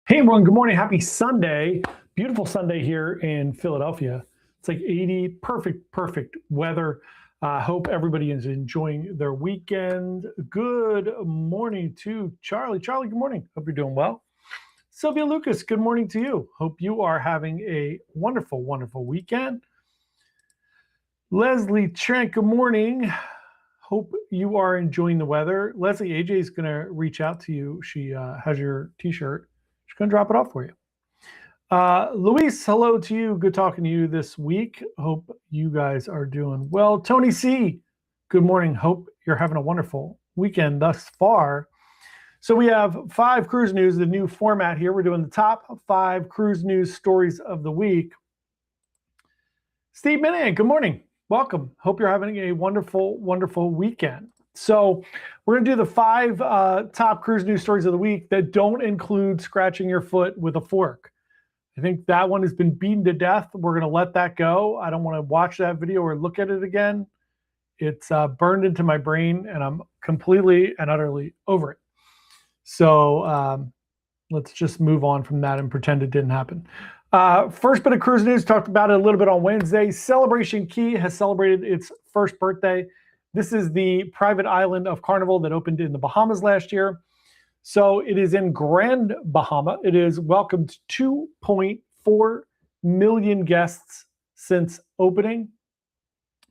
Hey everyone, good morning. Happy Sunday. Beautiful Sunday here in Philadelphia. It's like 80, perfect weather. Hope everybody is enjoying their weekend. Good morning to Charlie. Charlie, good morning. Hope you're doing well. Sylvia Lucas, good morning to you. Hope you are having a wonderful weekend. Leslie Trent, good morning. Hope you are enjoying the weather. Leslie, AJ is going to reach out to you. She has your t-shirt. She's going to drop it off for you. Luis, hello to you. Good talking to you this week. Hope you guys are doing well. Tony C, good morning. Hope you're having a wonderful weekend thus far. So we have 5 cruise news, the new format here. We're doing the top 5 cruise news stories of the week. Steve Minahan, good morning. Welcome. Hope you're having a wonderful weekend. So we're going to do the 5 top cruise news stories of the week that don't include scratching your foot with a fork. I think that one has been beaten to death. We're going to let that go. I don't want to watch that video or look at it again. It's burned into my brain, and I'm completely and utterly over it. So let's just move on from that and pretend it didn't happen. First bit of cruise news, talked about it a little bit on Wednesday. Celebration Key has celebrated its first birthday. This is the private island of Carnival that opened in the Bahamas last year. So it is in Grand Bahama. It has welcomed 2.4 million guests since opening.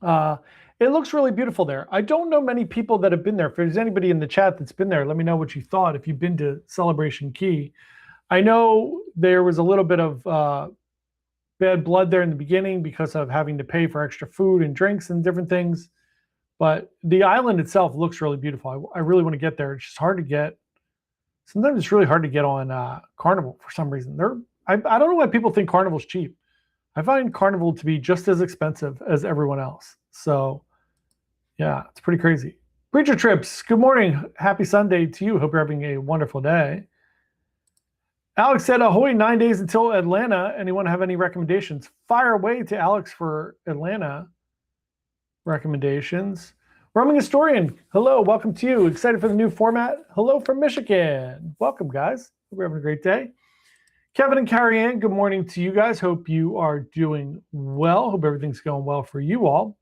It looks really beautiful there. I don't know many people that have been there. If there's anybody in the chat that's been there, let me know what you thought if you've been to Celebration Key. I know there was a little bit of bad blood there in the beginning because of having to pay for extra food and drinks and different things. But the island itself looks really beautiful. I really want to get there. It's just hard to get. Sometimes it's really hard to get on Carnival for some reason. I don't know why people think Carnival's cheap. I find Carnival to be just as expensive as everyone else. So, yeah, it's pretty crazy. Preacher Trips, good morning. Happy Sunday to you. Hope you're having a wonderful day. Alex said, ahoy, 9 days until Atlanta. Anyone have any recommendations? Fire away to Alex for Atlanta recommendations. Roaming Historian, hello, welcome to you. Excited for the new format? Hello from Michigan. Welcome, guys. Hope you're having a great day. Kevin and Carrie Ann, good morning to you guys. Hope you are doing well. Hope everything's going well for you all.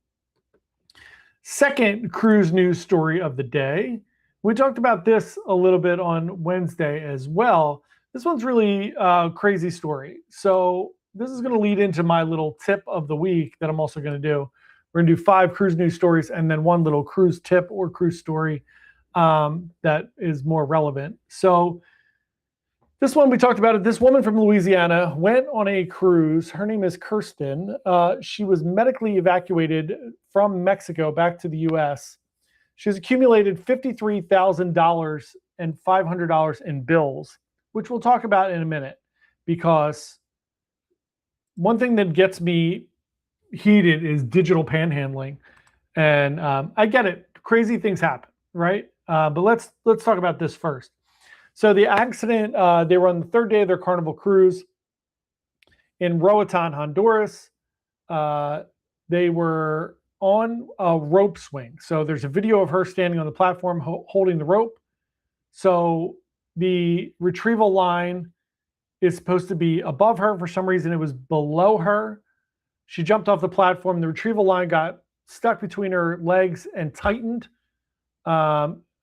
Second cruise news story of the day. We talked about this a little bit on Wednesday as well. This one's really a crazy story. So this is going to lead into my little tip of the week that I'm also going to do. We're going to do 5 cruise news stories and then 1 little cruise tip or cruise story that is more relevant. So This one we talked about it. This woman from Louisiana went on a cruise. Her name is Kirsten. She was medically evacuated from Mexico back to the U.S. She's accumulated $53,000 and $500 in bills, which we'll talk about in a minute, because one thing that gets me heated is digital panhandling. And I get it. Crazy things happen, right? But let's talk about this first. So the accident, they were on the third day of their Carnival cruise in Roatan, Honduras. They were on a rope swing. So there's a video of her standing on the platform holding the rope. So the retrieval line is supposed to be above her. For some reason, it was below her. She jumped off the platform. The retrieval line got stuck between her legs and tightened,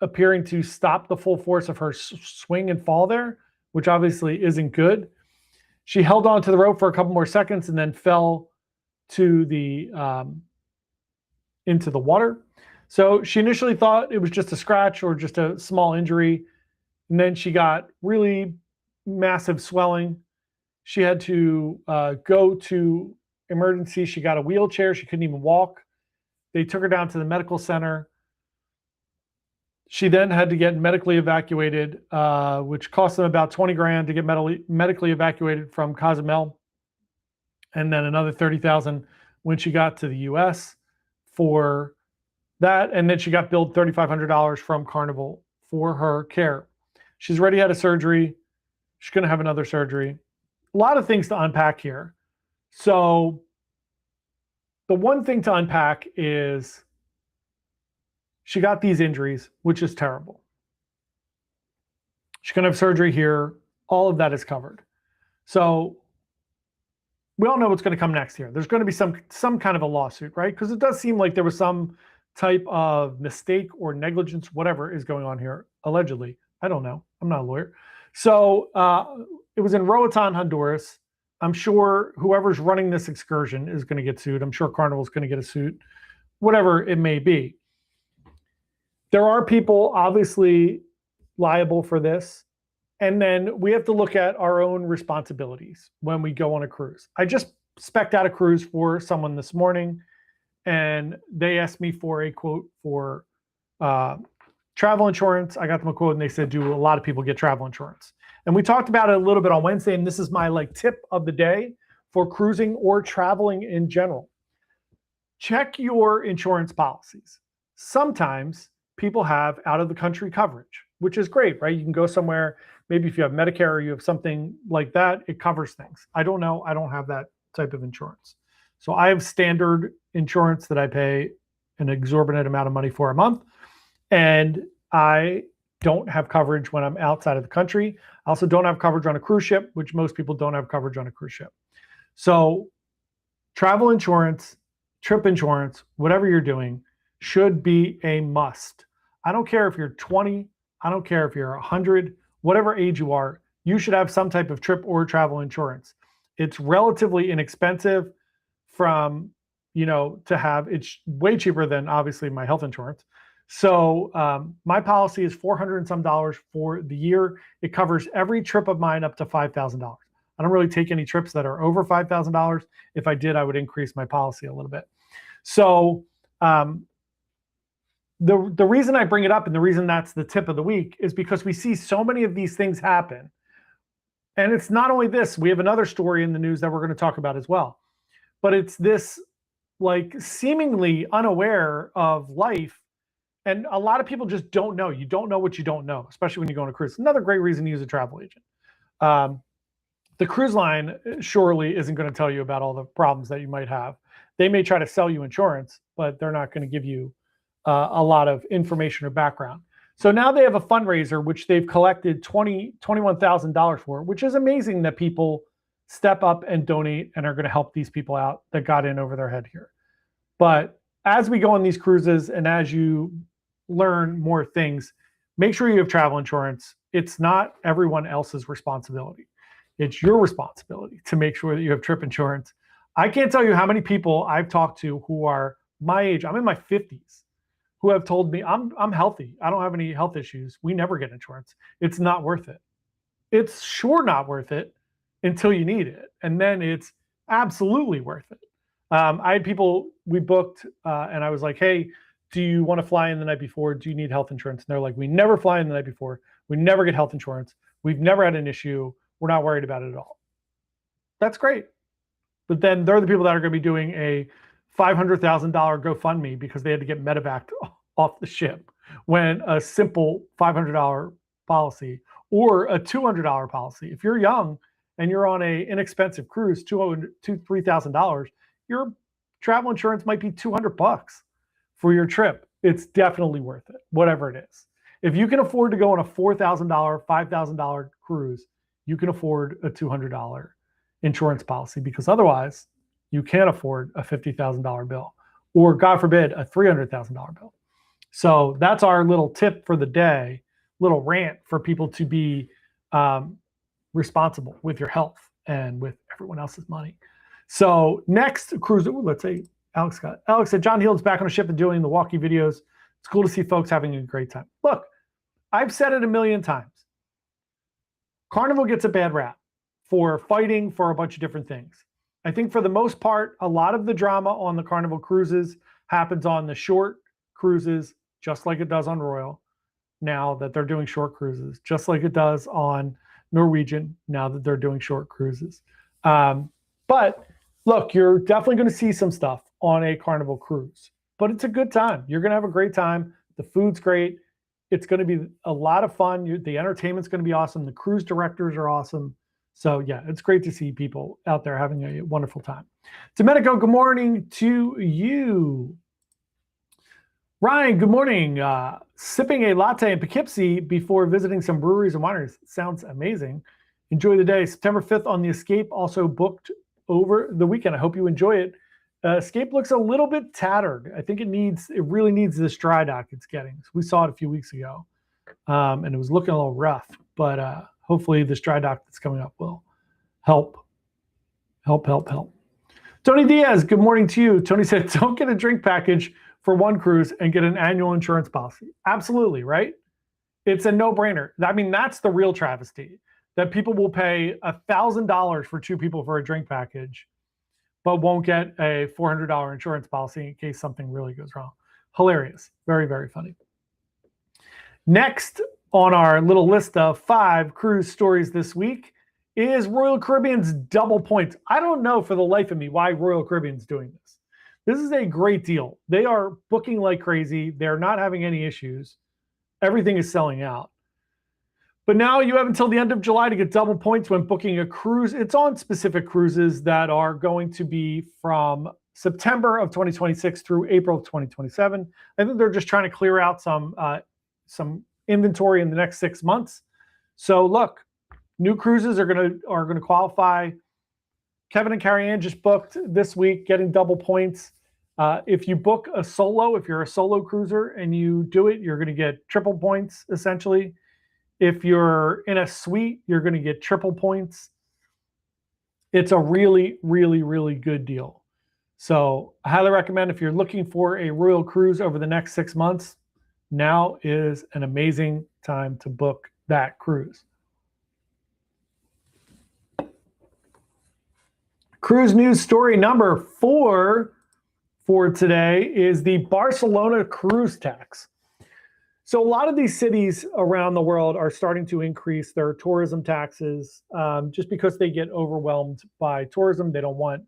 appearing to stop the full force of her swing and fall there, which obviously isn't good. She held on to the rope for a couple more seconds and then fell to the into the water. So she initially thought it was just a scratch or just a small injury. And then she got really massive swelling. She had to go to emergency. She got a wheelchair. She couldn't even walk. They took her down to the medical center. She then had to get medically evacuated, which cost them about 20 grand to get medically evacuated from Cozumel. And then another 30,000 when she got to the US for that. And then she got billed $3,500 from Carnival for her care. She's already had a surgery. She's going to have another surgery. A lot of things to unpack here. So the one thing to unpack is she got these injuries, which is terrible. She's going to have surgery here. All of that is covered. So we all know what's going to come next here. There's going to be some kind of a lawsuit, right? Because it does seem like there was some type of mistake or negligence, whatever is going on here, allegedly. I don't know. I'm not a lawyer. So it was in Roatan, Honduras. I'm sure whoever's running this excursion is going to get sued. I'm sure Carnival's going to get a suit, whatever it may be. There are people obviously liable for this. And then we have to look at our own responsibilities when we go on a cruise. I just spec'd out a cruise for someone this morning, and they asked me for a quote for travel insurance. I got them a quote, and they said, do a lot of people get travel insurance? And we talked about it a little bit on Wednesday, and this is my tip of the day for cruising or traveling in general. Check your insurance policies. Sometimes people have out of the country coverage, which is great, right? You can go somewhere, maybe if you have Medicare or you have something like that, it covers things. I don't know. I don't have that type of insurance. So I have standard insurance that I pay an exorbitant amount of money for a month. And I don't have coverage when I'm outside of the country. I also don't have coverage on a cruise ship, which most people don't have coverage on a cruise ship. So travel insurance, trip insurance, whatever you're doing, should be a must. I don't care if you're 20, I don't care if you're 100, whatever age you are, you should have some type of trip or travel insurance. It's relatively inexpensive to have. It's way cheaper than obviously my health insurance. So my policy is $400 and some for the year. It covers every trip of mine up to $5,000. I don't really take any trips that are over $5,000. If I did, I would increase my policy a little bit. So the reason I bring it up and the reason that's the tip of the week is because we see so many of these things happen. And it's not only this, we have another story in the news that we're going to talk about as well. But it's this seemingly unaware of life. And a lot of people just don't know. You don't know what you don't know, especially when you go on a cruise. Another great reason to use a travel agent. The cruise line surely isn't going to tell you about all the problems that you might have. They may try to sell you insurance, but they're not going to give you a lot of information or background. So now they have a fundraiser, which they've collected $21,000 for, which is amazing that people step up and donate and are going to help these people out that got in over their head here. But as we go on these cruises and as you learn more things, make sure you have travel insurance. It's not everyone else's responsibility. It's your responsibility to make sure that you have trip insurance. I can't tell you how many people I've talked to who are my age, I'm in my 50s, who have told me I'm healthy. I don't have any health issues. We never get insurance. It's not worth it. it's sure not worth it until you need it. And then it's absolutely worth it. I had people, we booked, and I was like, hey, do you want to fly in the night before? Do you need health insurance? And they're like, we never fly in the night before. We never get health insurance. We've never had an issue. We're not worried about it at all. That's great. But then they're the people that are going to be doing a $500,000 GoFundMe because they had to get medevac off the ship, when a simple $500 policy or a $200 policy, if you're young and you're on a inexpensive cruise, $3,000, your travel insurance might be $200 for your trip. It's definitely worth it, whatever it is. If you can afford to go on a $4,000, $5,000 cruise, you can afford a $200 insurance policy, because otherwise you can't afford a $50,000 bill, or God forbid, a $300,000 bill. So that's our little tip for the day, little rant for people to be responsible with your health and with everyone else's money. So next cruise, let's say Alex said, John Hield's back on a ship and doing the walkie videos. It's cool to see folks having a great time. Look, I've said it a million times. Carnival gets a bad rap for fighting for a bunch of different things. I think for the most part, a lot of the drama on the Carnival cruises happens on the short cruises, just like it does on Royal, now that they're doing short cruises, just like it does on Norwegian, now that they're doing short cruises. But look, you're definitely going to see some stuff on a Carnival cruise, but it's a good time. You're going to have a great time. The food's great. It's going to be a lot of fun. The entertainment's going to be awesome. The cruise directors are awesome. So yeah, it's great to see people out there having a wonderful time. Domenico, good morning to you. Ryan, good morning. Sipping a latte in Poughkeepsie before visiting some breweries and wineries. Sounds amazing. Enjoy the day. September 5th on the Escape, also booked over the weekend. I hope you enjoy it. Escape looks a little bit tattered. I think it really needs this dry dock it's getting. So we saw it a few weeks ago, and it was looking a little rough, but hopefully this dry dock that's coming up will help. Tony Diaz, good morning to you. Tony said, don't get a drink package for one cruise and get an annual insurance policy. Absolutely, right? It's a no-brainer. I mean, that's the real travesty, that people will pay $1,000 for two people for a drink package, but won't get a $400 insurance policy in case something really goes wrong. Hilarious. Very, very funny. Next on our little list of 5 cruise stories this week is Royal Caribbean's double points. I don't know for the life of me why Royal Caribbean's doing this. This is a great deal. They are booking like crazy. They're not having any issues. Everything is selling out. But now you have until the end of July to get double points when booking a cruise. It's on specific cruises that are going to be from September of 2026 through April of 2027. I think they're just trying to clear out some inventory in the next 6 months. So look, new cruises are gonna qualify. Kevin and Carrie Ann just booked this week, getting double points. If you book a solo, if you're a solo cruiser and you do it, you're going to get triple points, essentially. If you're in a suite, you're going to get triple points. It's a really, really, really good deal. So I highly recommend, if you're looking for a Royal cruise over the next 6 months, now is an amazing time to book that cruise. Cruise news story number 4 for today is the Barcelona cruise tax. So a lot of these cities around the world are starting to increase their tourism taxes just because they get overwhelmed by tourism. They don't want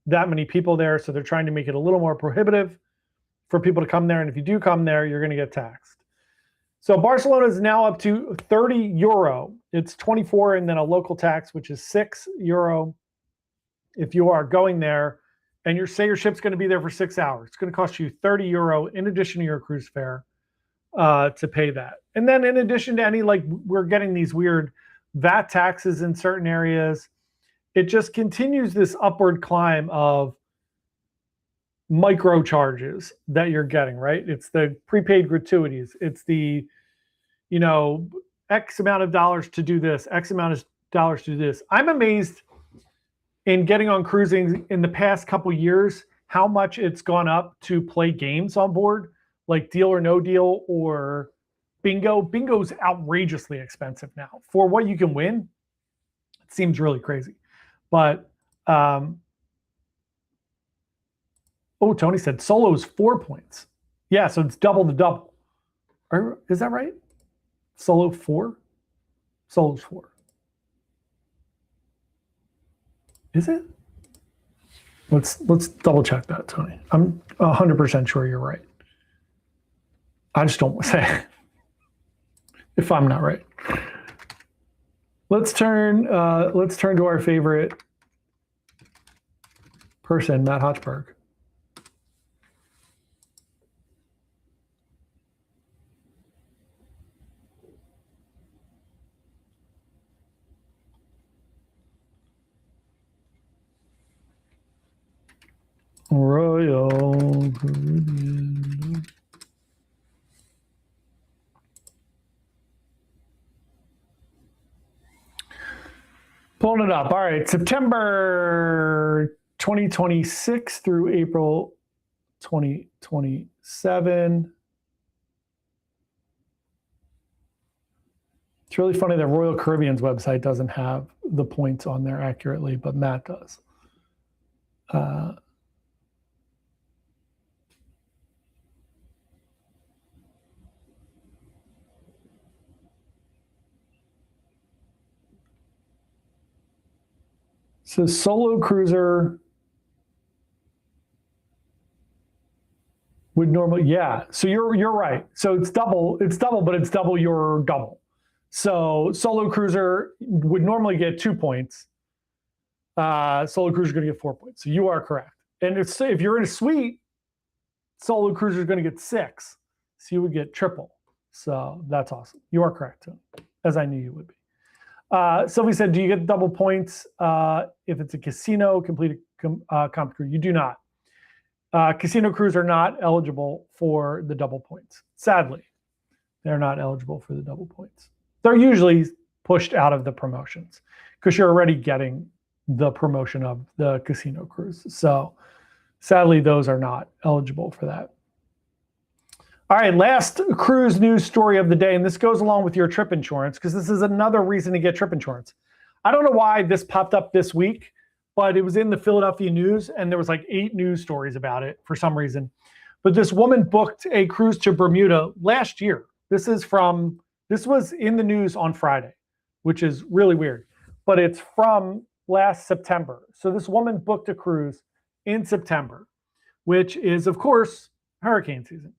that many people there, so they're trying to make it a little more prohibitive for people to come there. And if you do come there, you're going to get taxed. So Barcelona is now up to 30 euro. It's 24 and then a local tax, which is 6 euro. If you are going there and say your ship's going to be there for 6 hours, it's going to cost you 30 euro in addition to your cruise fare to pay that. And then in addition to any, like, we're getting these weird VAT taxes in certain areas, it just continues this upward climb of micro charges that you're getting, right? It's the prepaid gratuities. It's the, X amount of dollars to do this, X amount of dollars to do this. I'm amazed in getting on cruising in the past couple years, how much it's gone up to play games on board, like Deal or No Deal or bingo. Bingo's outrageously expensive now. For what you can win, it seems really crazy. But, oh, Tony said solo is 4 points. Yeah, so it's double the double. Is that right? Solo 4? Solo's 4. Is it? Let's double check that, Tony. I'm 100% sure you're right. I just don't say if I'm not right. Let's turn to our favorite person, Matt Hochberg. Royal Caribbean. Pulling it up. All right, September 2026 through April 2027. It's really funny that Royal Caribbean's website doesn't have the points on there accurately, but Matt does. So solo cruiser would normally, yeah. So you're right. So it's double, but it's double your double. So solo cruiser would normally get 2 points. Solo cruiser is going to get 4 points. So you are correct. And if you're in a suite, solo cruiser is going to get 6. So you would get triple. So that's awesome. You are correct, Tony, as I knew you would be. Sylvie said, do you get double points if it's a casino completed comp crew? You do not. Casino crews are not eligible for the double points. Sadly, they're not eligible for the double points. They're usually pushed out of the promotions because you're already getting the promotion of the casino cruise. So sadly, those are not eligible for that. All right, last cruise news story of the day, and this goes along with your trip insurance because this is another reason to get trip insurance. I don't know why this popped up this week, but it was in the Philadelphia News, and there was like 8 news stories about it for some reason. But this woman booked a cruise to Bermuda last year. This was in the news on Friday, which is really weird, but it's from last September. So this woman booked a cruise in September, which is, of course, hurricane season.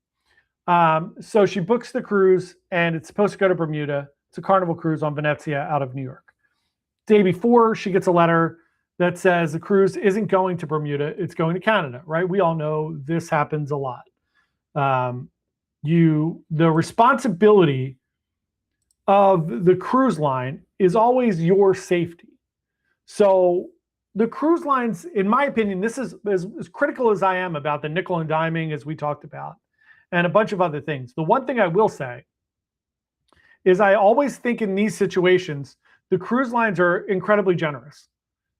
So she books the cruise, and it's supposed to go to Bermuda. It's a Carnival cruise on Venezia out of New York. Day before, she gets a letter that says the cruise isn't going to Bermuda, it's going to Canada, right? We all know this happens a lot. The responsibility of the cruise line is always your safety. So the cruise lines, in my opinion, this is as critical as I am about the nickel and diming, as we talked about, and a bunch of other things. The one thing I will say is I always think in these situations, the cruise lines are incredibly generous.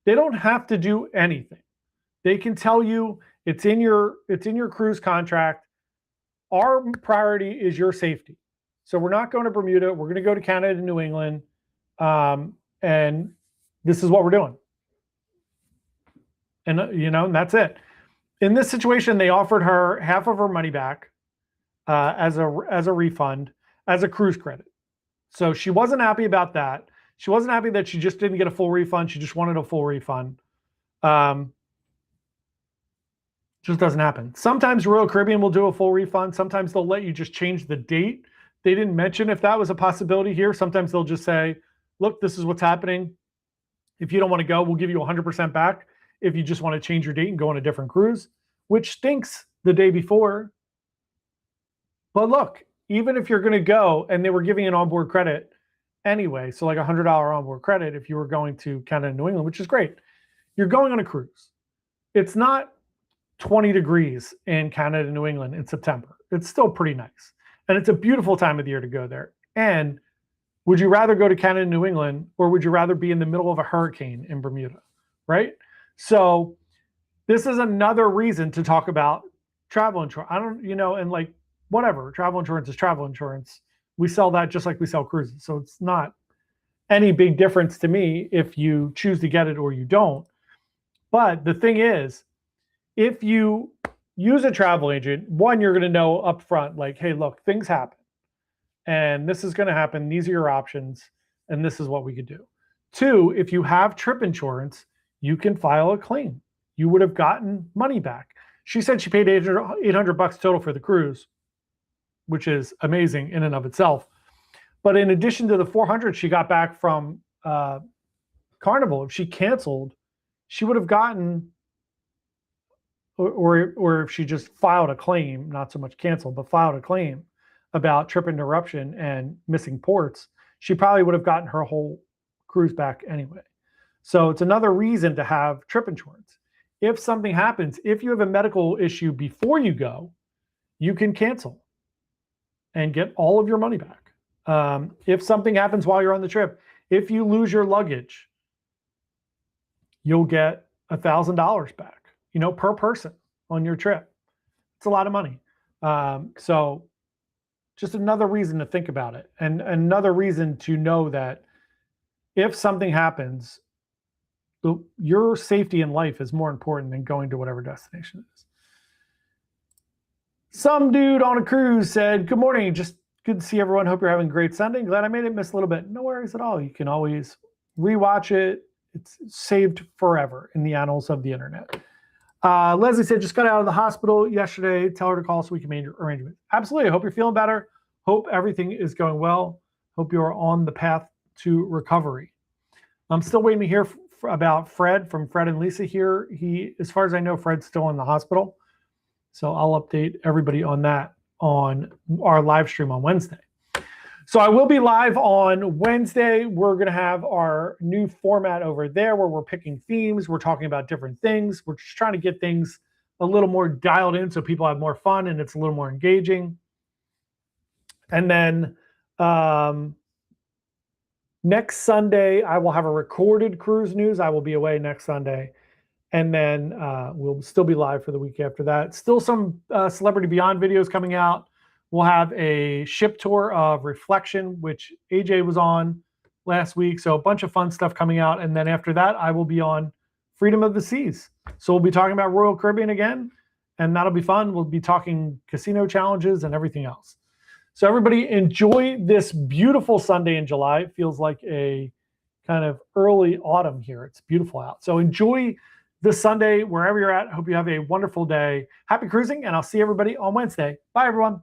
They don't have to do anything. They can tell you it's in your cruise contract. Our priority is your safety. So we're not going to Bermuda. We're going to go to Canada and New England. And this is what we're doing. And, and that's it. In this situation, they offered her half of her money back as a refund, as a cruise credit. So she wasn't happy about that. She wasn't happy that she just didn't get a full refund. She just wanted a full refund. Just doesn't happen. Sometimes Royal Caribbean will do a full refund. Sometimes they'll let you just change the date. They didn't mention if that was a possibility here. Sometimes they'll just say, look, this is what's happening. If you don't want to go, we'll give you 100% back. If you just want to change your date and go on a different cruise, which stinks the day before. But look, even if you're going to go, and they were giving an onboard credit anyway, so like $100 onboard credit if you were going to Canada and New England, which is great. You're going on a cruise. It's not 20 degrees in Canada and New England in September. It's still pretty nice. And it's a beautiful time of the year to go there. And would you rather go to Canada and New England, or would you rather be in the middle of a hurricane in Bermuda, right? So this is another reason to talk about travel insurance. I don't, and like, whatever, travel insurance is travel insurance. we sell that just like we sell cruises. So it's not any big difference to me if you choose to get it or you don't. But the thing is, if you use a travel agent, one, you're going to know up front, like, hey, look, things happen and this is going to happen. These are your options and this is what we could do. Two, if you have trip insurance, you can file a claim. You would have gotten money back. She said she paid $800 total for the cruise, which is amazing in and of itself. But in addition to the $400 she got back from Carnival, if she canceled, she would have gotten, or if she just filed a claim, not so much canceled, but filed a claim about trip interruption and missing ports, she probably would have gotten her whole cruise back anyway. So it's another reason to have trip insurance. If something happens, if you have a medical issue before you go, you can cancel and get all of your money back. If something happens while you're on the trip, if you lose your luggage, you'll get $1,000 back, per person on your trip. It's a lot of money. So just another reason to think about it, and another reason to know that if something happens, your safety in life is more important than going to whatever destination it is. Some dude on a cruise said, good morning, just good to see everyone. Hope you're having a great Sunday. Glad I made it miss a little bit. No worries at all. You can always rewatch it. It's saved forever in the annals of the internet. Leslie said, just got out of the hospital yesterday. Tell her to call so we can make arrangements. Absolutely. I hope you're feeling better. Hope everything is going well. Hope you're on the path to recovery. I'm still waiting to hear about Fred from Fred and Lisa here. As far as I know, Fred's still in the hospital. So I'll update everybody on that on our live stream on Wednesday. So I will be live on Wednesday. We're going to have our new format over there where we're picking themes. We're talking about different things. We're just trying to get things a little more dialed in so people have more fun and it's a little more engaging. And then next Sunday, I will have a recorded cruise news. I will be away next Sunday. And then we'll still be live for the week after that. Still some Celebrity Beyond videos coming out. We'll have a ship tour of Reflection, which AJ was on last week. So a bunch of fun stuff coming out. And then after that, I will be on Freedom of the Seas. So we'll be talking about Royal Caribbean again, and that'll be fun. We'll be talking casino challenges and everything else. So everybody enjoy this beautiful Sunday in July. It feels like a kind of early autumn here. It's beautiful out. So enjoy this Sunday wherever you're at. Hope you have a wonderful day. Happy cruising, and I'll see everybody on Wednesday. Bye, everyone.